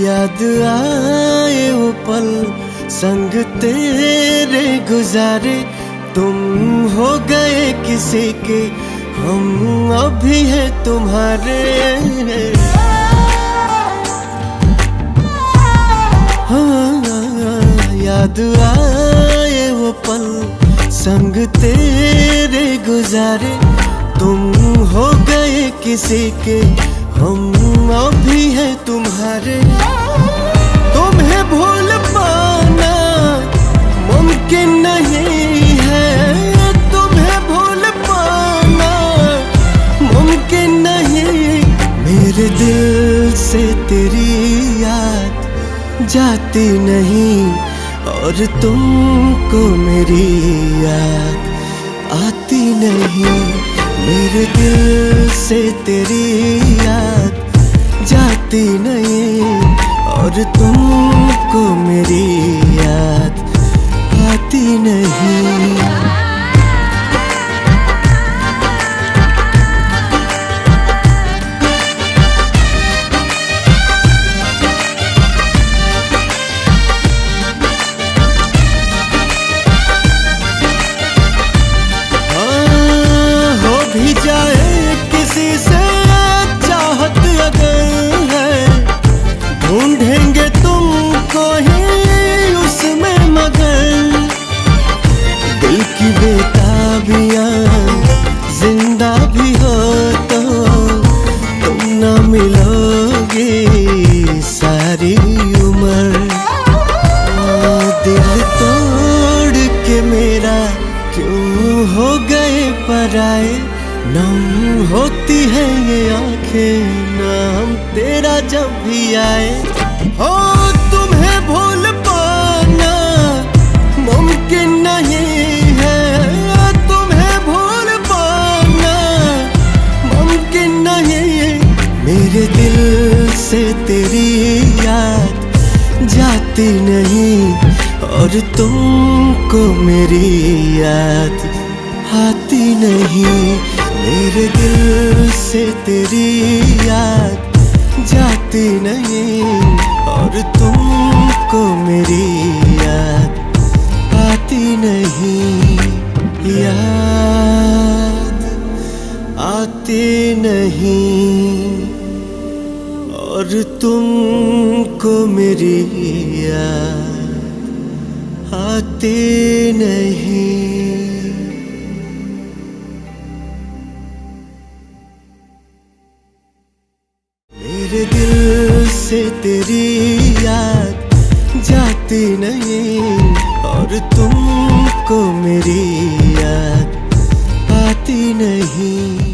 याद आए वो पल संग तेरे गुजारे, तुम हो गए किसी के, हम अभी हैं तुम्हारे। हाँ, याद आए वो पल संग तेरे गुजारे, तुम हो गए किसी के, हम अभी हैं तुम्हारे। तुम्हें भूल पाना मुमकिन नहीं है, तुम्हें भूल पाना मुमकिन नहीं। मेरे दिल से तेरी याद जाती नहीं, और तुमको मेरी याद आती नहीं। मेरे दिल से तेरी याद जाती नहीं, और तुमको मेरी याद आती नहीं। भी जाए किसी से चाहत अगर है, ढूंढेंगे तुमको ही उसमें, मगर दिल की बेताबियां जिंदा भी हो तो तुम ना मिलोगे सारी उम्र। दिल तोड़ के मेरा क्यों हो गए पराए, नम होती है ये आंखें नाम तेरा जब भी आए। हो तुम्हें भूल पाना मुमकिन नहीं है, तुम्हें भूल पाना मुमकिन नहीं। मेरे दिल से तेरी याद जाती नहीं, और तुमको मेरी याद आती नहीं। मेरे दिल से तेरी याद जाती नहीं, और तुमको मेरी याद आती नहीं। याद आती नहीं, और तुमको मेरी याद आती नहीं। मेरे दिल से तेरी याद जाती नहीं, और तुमको मेरी याद आती नहीं।